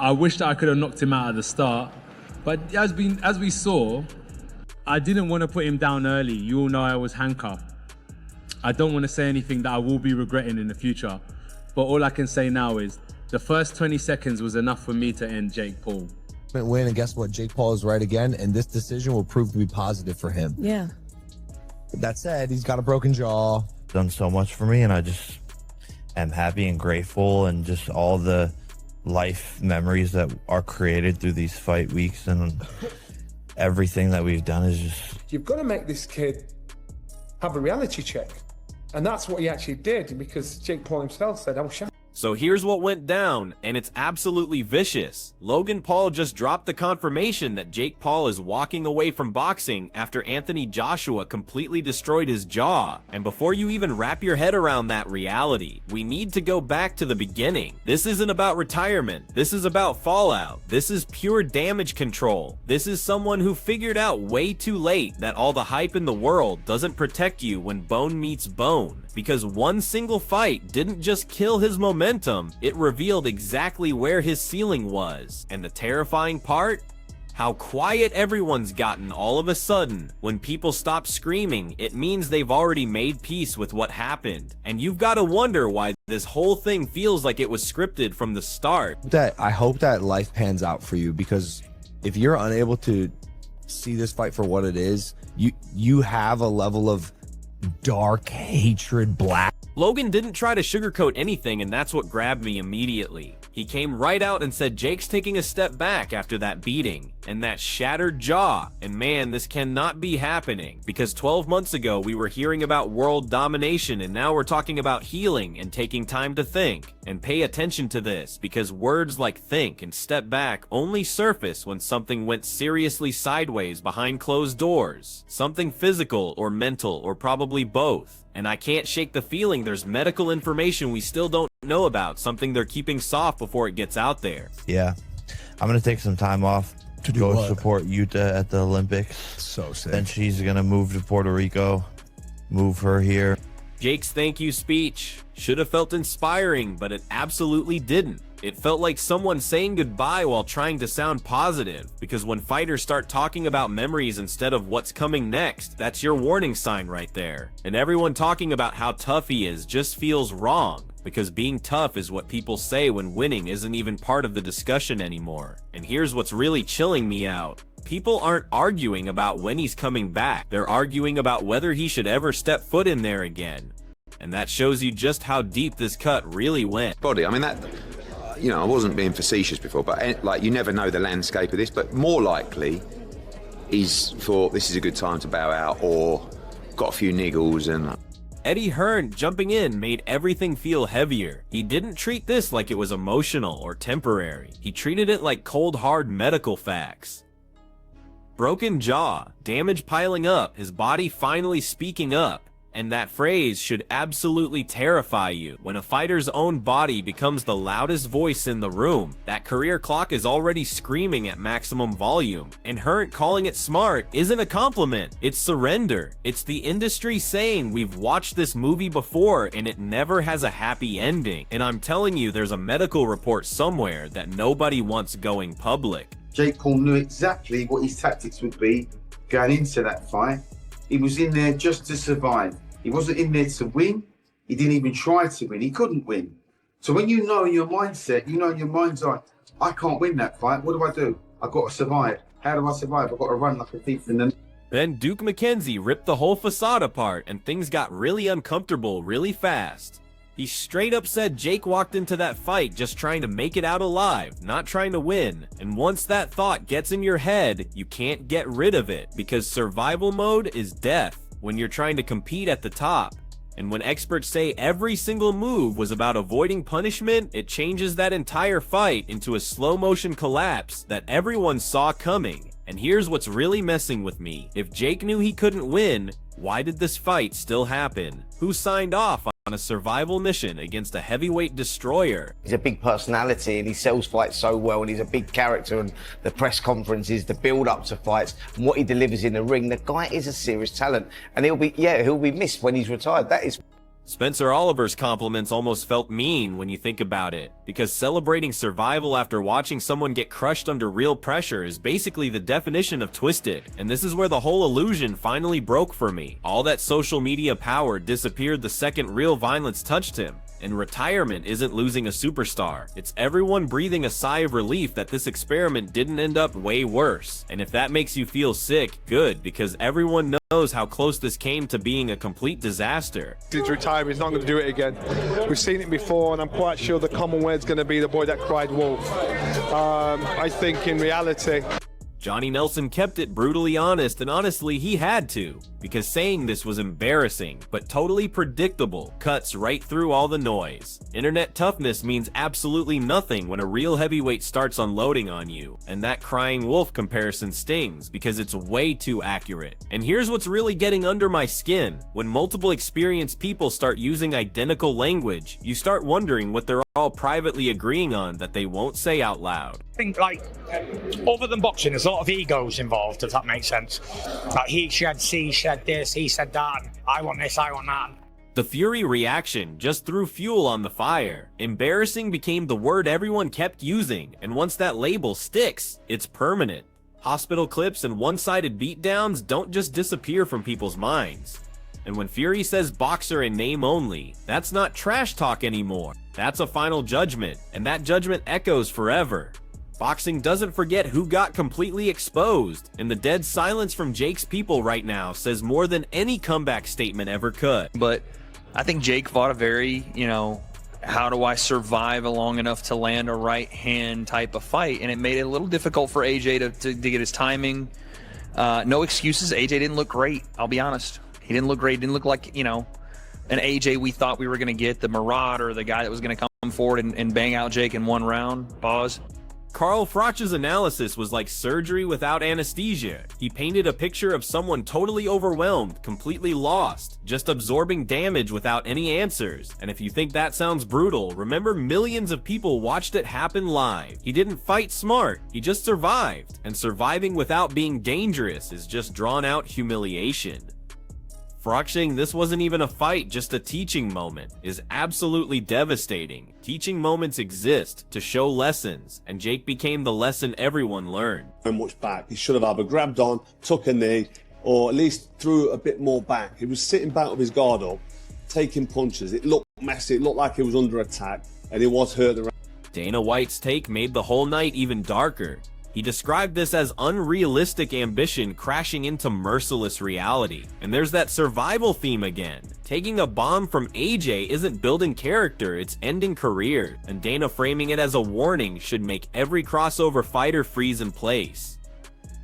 I wish that I could have knocked him out at the start. But as we saw, I didn't want to put him down early. You all know I was handcuffed. I don't want to say anything that I will be regretting in the future. But all I can say now is the first 20 seconds was enough for me to end Jake Paul. Win, and guess what? Jake Paul is right again, and this decision will prove to be positive for him. Yeah. That said, he's got a broken jaw. Done so much for me, and I just am happy and grateful, and just all the life memories that are created through these fight weeks and everything that we've done is just... You've got to make this kid have a reality check. And that's what he actually did, because Jake Paul himself said, I was shocked. So here's what went down, and it's absolutely vicious. Logan Paul just dropped the confirmation that Jake Paul is walking away from boxing after Anthony Joshua completely destroyed his jaw. And before you even wrap your head around that reality, we need to go back to the beginning. This isn't about retirement. This is about fallout. This is pure damage control. This is someone who figured out way too late that all the hype in the world doesn't protect you when bone meets bone. Because one single fight didn't just kill his momentum, it revealed exactly where his ceiling was. And the terrifying part? How quiet everyone's gotten all of a sudden. When people stop screaming, it means they've already made peace with what happened. And you've got to wonder why this whole thing feels like it was scripted from the start. I hope that life pans out for you, because if you're unable to see this fight for what it is, you have a level of dark hatred, black. Logan didn't try to sugarcoat anything, and that's what grabbed me immediately. He came right out and said Jake's taking a step back after that beating and that shattered jaw. And man, this cannot be happening, because 12 months ago we were hearing about world domination, and now we're talking about healing and taking time to think. And pay attention to this, because words like think and step back only surface when something went seriously sideways behind closed doors. Something physical or mental, or probably both. And I can't shake the feeling there's medical information we still don't know about, something they're keeping soft before it gets out there. Yeah, I'm gonna take some time off to go support Utah at the Olympics. So sick. Then she's gonna move to Puerto Rico, move her here. Jake's thank you speech should have felt inspiring, but it absolutely didn't. It felt like someone saying goodbye while trying to sound positive, because when fighters start talking about memories instead of what's coming next, that's your warning sign right there. And everyone talking about how tough he is just feels wrong, because being tough is what people say when winning isn't even part of the discussion anymore. And here's what's really chilling me out. People aren't arguing about when he's coming back. They're arguing about whether he should ever step foot in there again. And that shows you just how deep this cut really went. Body, I mean, that, you know, I wasn't being facetious before, but like, you never know the landscape of this, but more likely he's thought this is a good time to bow out, or got a few niggles. And Eddie Hearn jumping in made everything feel heavier. He didn't treat this like it was emotional or temporary. He treated it like cold hard medical facts. Broken jaw, damage piling up, his body finally speaking up. And that phrase should absolutely terrify you. When a fighter's own body becomes the loudest voice in the room, that career clock is already screaming at maximum volume. And Hearn calling it smart isn't a compliment, it's surrender. It's the industry saying we've watched this movie before and it never has a happy ending. And I'm telling you, there's a medical report somewhere that nobody wants going public. Jake Paul knew exactly what his tactics would be going into that fight. He was in there just to survive. He wasn't in there to win. He didn't even try to win. He couldn't win. So when you know in your mindset, you know in your mind's eye, I can't win that fight. What do? I've got to survive. How do I survive? I've got to run like a thief in the night. Then Duke McKenzie ripped the whole facade apart and things got really uncomfortable really fast. He straight up said Jake walked into that fight just trying to make it out alive, not trying to win. And once that thought gets in your head, you can't get rid of it, because survival mode is death when you're trying to compete at the top. And when experts say every single move was about avoiding punishment, it changes that entire fight into a slow motion collapse that everyone saw coming. And here's what's really messing with me. If Jake knew he couldn't win, why did this fight still happen? Who signed off on a survival mission against a heavyweight destroyer? He's a big personality and he sells fights so well, and he's a big character, and the press conferences, the build up to fights, and what he delivers in the ring. The guy is a serious talent, and he'll be missed when he's retired. That is. Spencer Oliver's compliments almost felt mean when you think about it, because celebrating survival after watching someone get crushed under real pressure is basically the definition of twisted, and this is where the whole illusion finally broke for me. All that social media power disappeared the second real violence touched him. And retirement isn't losing a superstar. It's everyone breathing a sigh of relief that this experiment didn't end up way worse. And if that makes you feel sick, good, because everyone knows how close this came to being a complete disaster. He's retired, he's not going to do it again. We've seen it before, and I'm quite sure the common word's going to be the boy that cried wolf. I think in reality, Johnny Nelson kept it brutally honest, and honestly, he had to, because saying this was embarrassing, but totally predictable, cuts right through all the noise. Internet toughness means absolutely nothing when a real heavyweight starts unloading on you, and that crying wolf comparison stings, because it's way too accurate. And here's what's really getting under my skin. When multiple experienced people start using identical language, you start wondering what they're all privately agreeing on that they won't say out loud. I think, like, other than boxing, there's a lot of egos involved, if that makes sense. Like, he said this, he said that, I want this, I want that. The Fury reaction just threw fuel on the fire. Embarrassing became the word everyone kept using, and once that label sticks, it's permanent. Hospital clips and one-sided beatdowns don't just disappear from people's minds. And when Fury says boxer in name only, that's not trash talk anymore. That's a final judgment, and that judgment echoes forever. Boxing doesn't forget who got completely exposed, and the dead silence from Jake's people right now says more than any comeback statement ever could. But I think Jake fought a very, how do I survive long enough to land a right hand type of fight, and it made it a little difficult for AJ to get his timing. No excuses, AJ didn't look great, I'll be honest. He didn't look great, didn't look like, an AJ we thought we were going to get, the Marauder, the guy that was going to come forward and bang out Jake in one round. Pause. Carl Froch's analysis was like surgery without anesthesia. He painted a picture of someone totally overwhelmed, completely lost, just absorbing damage without any answers. And if you think that sounds brutal, remember millions of people watched it happen live. He didn't fight smart, he just survived. And surviving without being dangerous is just drawn out humiliation. Froch saying this wasn't even a fight, just a teaching moment, is absolutely devastating. Teaching moments exist to show lessons, and Jake became the lesson everyone learned. Very much back. He should have either grabbed on, took a knee, or at least threw a bit more back. He was sitting back with his guard up, taking punches. It looked messy, it looked like he was under attack, and he was hurt around. Dana White's take made the whole night even darker. He described this as unrealistic ambition crashing into merciless reality. And there's that survival theme again. Taking a bomb from AJ isn't building character, it's ending career. And Dana framing it as a warning should make every crossover fighter freeze in place.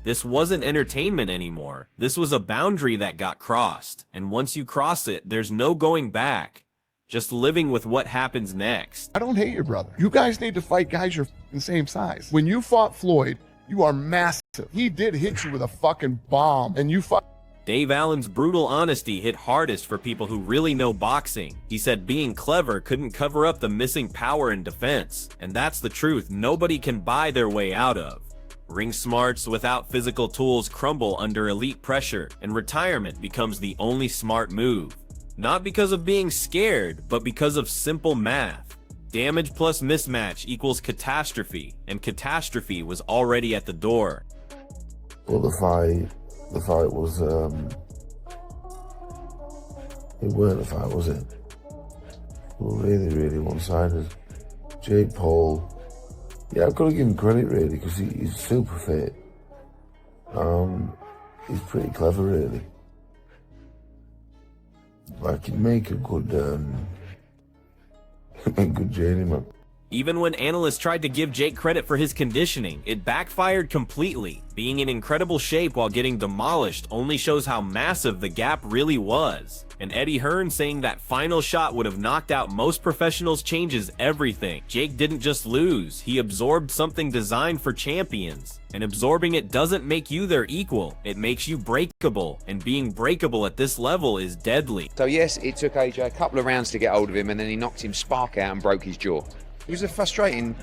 This wasn't entertainment anymore. This was a boundary that got crossed. And once you cross it, there's no going back. Just living with what happens next. I don't hate your brother. You guys need to fight guys your same size. When you fought Floyd, you are massive. He did hit you with a fucking bomb, and you fought. Dave Allen's brutal honesty hit hardest for people who really know boxing. He said being clever couldn't cover up the missing power and defense. And that's the truth nobody can buy their way out of. Ring smarts without physical tools crumble under elite pressure, and retirement becomes the only smart move. Not because of being scared, but because of simple math. Damage plus mismatch equals catastrophe, and catastrophe was already at the door. Well, the fight was, it weren't a fight, was it? Well, really one-sided. Jake Paul, yeah, I've got to give him credit really, because he's super fit. He's pretty clever really. Like, he'd make a good journeyman. Even when analysts tried to give Jake credit for his conditioning, it backfired completely. Being in incredible shape while getting demolished only shows how massive the gap really was. And Eddie Hearn saying that final shot would have knocked out most professionals changes everything. Jake didn't just lose, he absorbed something designed for champions. And absorbing it doesn't make you their equal, it makes you breakable. And being breakable at this level is deadly. So yes, it took AJ a couple of rounds to get hold of him, and then he knocked him spark out and broke his jaw. It was a frustrating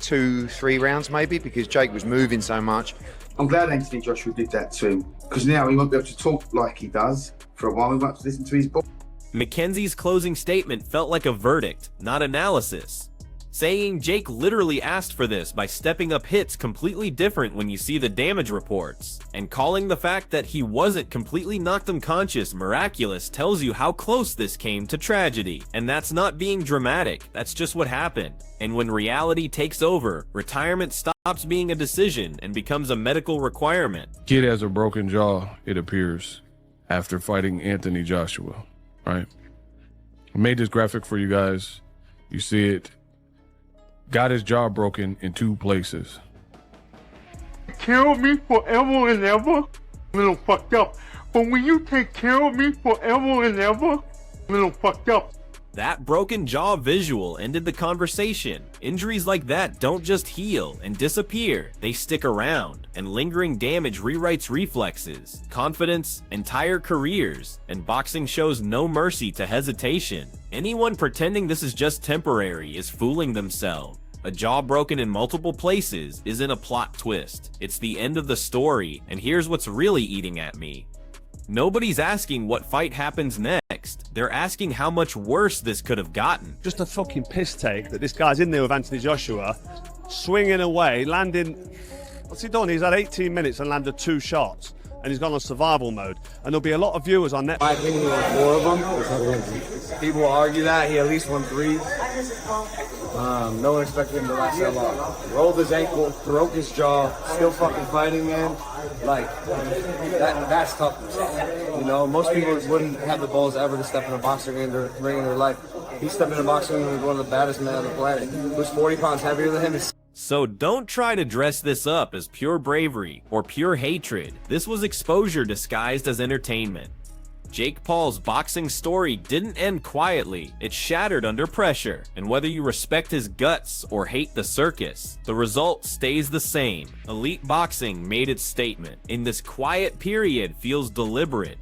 2-3 rounds maybe, because Jake was moving so much. I'm glad Anthony Joshua did that to him, because now he won't be able to talk like he does for a while. We won't have to listen to his book. Mackenzie's closing statement felt like a verdict, not analysis. Saying Jake literally asked for this by stepping up hits completely different when you see the damage reports, and calling the fact that he wasn't completely knocked unconscious miraculous tells you how close this came to tragedy. And that's not being dramatic, that's just what happened. And when reality takes over, retirement stops being a decision and becomes a medical requirement. Kid has a broken jaw, it appears, after fighting Anthony Joshua, right? I made this graphic for you guys. You see it. Got his jaw broken in 2 places. Care of me forever and ever, a little fucked up. But when you take care of me forever and ever, a little fucked up. That broken jaw visual ended the conversation. Injuries like that don't just heal and disappear, they stick around, and lingering damage rewrites reflexes, confidence, entire careers, and boxing shows no mercy to hesitation. Anyone pretending this is just temporary is fooling themselves. A jaw broken in multiple places isn't a plot twist. It's the end of the story, and here's what's really eating at me. Nobody's asking what fight happens next. They're asking how much worse this could have gotten. Just a fucking piss take that this guy's in there with Anthony Joshua, swinging away, landing... What's he done? He's had 18 minutes and landed 2 shots, and he's gone on survival mode. And there'll be a lot of viewers on Netflix. My opinion, he won 4 of them. People will argue that. He at least won 3. No one expected him to last that long. Rolled his ankle, broke his jaw, still fucking fighting, man. Like, that's toughness. You know, most people wouldn't have the balls ever to step in a boxing ring in their life. He stepped in a boxing ring with one of the baddest men on the planet, who's 40 pounds heavier than him. So don't try to dress this up as pure bravery or pure hatred. This was exposure disguised as entertainment. Jake Paul's boxing story didn't end quietly, it shattered under pressure, and whether you respect his guts or hate the circus, the result stays the same. Elite boxing made its statement, and this quiet period feels deliberate.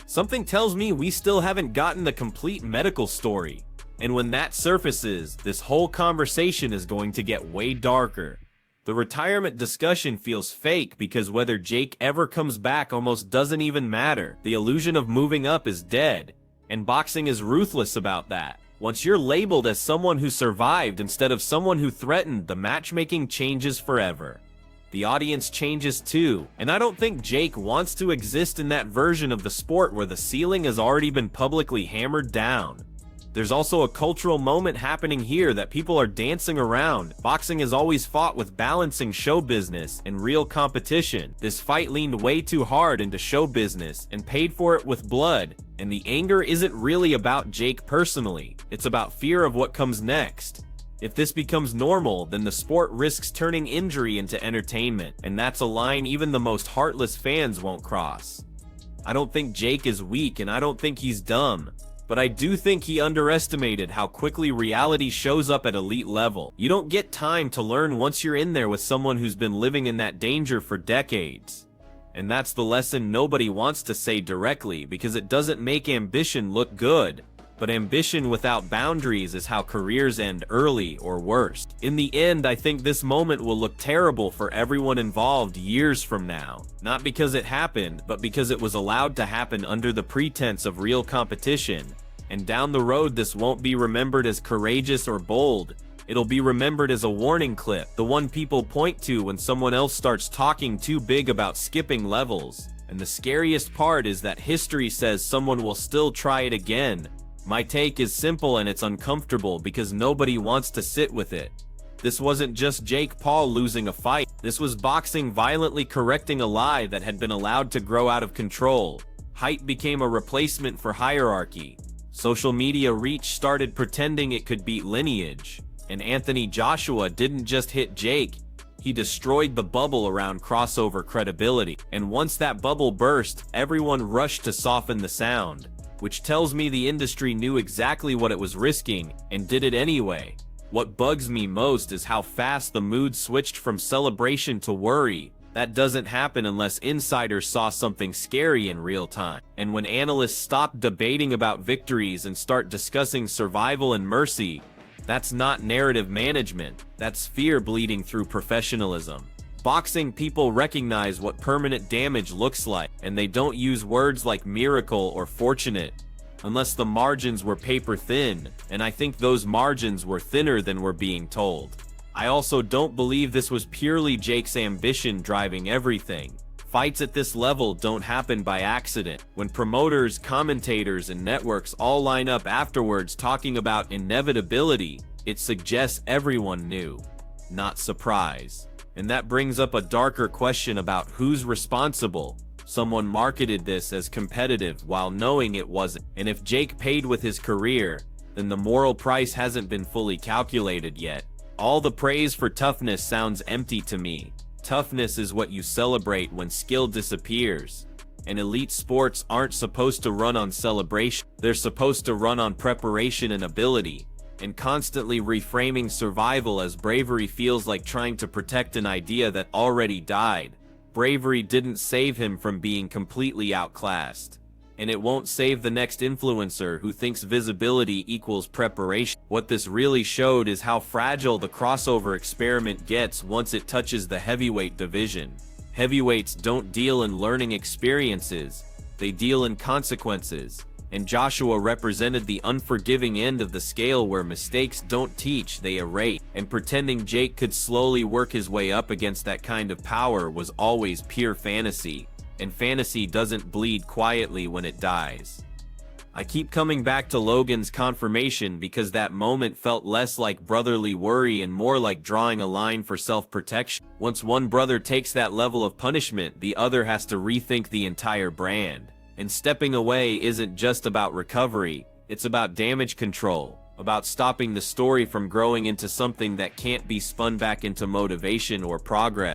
Something tells me we still haven't gotten the complete medical story, and when that surfaces, this whole conversation is going to get way darker. The retirement discussion feels fake because whether Jake ever comes back almost doesn't even matter. The illusion of moving up is dead, and boxing is ruthless about that. Once you're labeled as someone who survived instead of someone who threatened, the matchmaking changes forever. The audience changes too, and I don't think Jake wants to exist in that version of the sport where the ceiling has already been publicly hammered down. There's also a cultural moment happening here that people are dancing around. Boxing has always fought with balancing show business and real competition. This fight leaned way too hard into show business and paid for it with blood. And the anger isn't really about Jake personally. It's about fear of what comes next. If this becomes normal, then the sport risks turning injury into entertainment. And that's a line even the most heartless fans won't cross. I don't think Jake is weak, and I don't think he's dumb. But I do think he underestimated how quickly reality shows up at elite level. You don't get time to learn once you're in there with someone who's been living in that danger for decades. And that's the lesson nobody wants to say directly because it doesn't make ambition look good. But ambition without boundaries is how careers end early or worse. In the end, I think this moment will look terrible for everyone involved years from now. Not because it happened, but because it was allowed to happen under the pretense of real competition. And down the road, this won't be remembered as courageous or bold. It'll be remembered as a warning clip, the one people point to when someone else starts talking too big about skipping levels. And the scariest part is that history says someone will still try it again. My take is simple and it's uncomfortable because nobody wants to sit with it. This wasn't just Jake Paul losing a fight. This was boxing violently correcting a lie that had been allowed to grow out of control. Height became a replacement for hierarchy. Social media reach started pretending it could beat lineage. And Anthony Joshua didn't just hit Jake, he destroyed the bubble around crossover credibility. And once that bubble burst, everyone rushed to soften the sound. Which tells me the industry knew exactly what it was risking and did it anyway. What bugs me most is how fast the mood switched from celebration to worry. That doesn't happen unless insiders saw something scary in real time. And when analysts stop debating about victories and start discussing survival and mercy, that's not narrative management, that's fear bleeding through professionalism. Boxing people recognize what permanent damage looks like, and they don't use words like miracle or fortunate. unless the margins were paper thin, and I think those margins were thinner than we're being told. I also don't believe this was purely Jake's ambition driving everything. Fights at this level don't happen by accident. When promoters, commentators, and networks all line up afterwards talking about inevitability, it suggests everyone knew, not surprise. And that brings up a darker question about who's responsible. Someone marketed this as competitive while knowing it wasn't. And if Jake paid with his career, then the moral price hasn't been fully calculated yet. All the praise for toughness sounds empty to me. Toughness is what you celebrate when skill disappears. And elite sports aren't supposed to run on celebration. They're supposed to run on preparation and ability. And constantly reframing survival as bravery feels like trying to protect an idea that already died. Bravery didn't save him from being completely outclassed. And it won't save the next influencer who thinks visibility equals preparation. What this really showed is how fragile the crossover experiment gets once it touches the heavyweight division. Heavyweights don't deal in learning experiences, they deal in consequences. And Joshua represented the unforgiving end of the scale where mistakes don't teach, they erase. And pretending Jake could slowly work his way up against that kind of power was always pure fantasy. And fantasy doesn't bleed quietly when it dies. I keep coming back to Logan's confirmation because that moment felt less like brotherly worry and more like drawing a line for self-protection. Once one brother takes that level of punishment, the other has to rethink the entire brand. And stepping away isn't just about recovery, it's about damage control, about stopping the story from growing into something that can't be spun back into motivation or progress.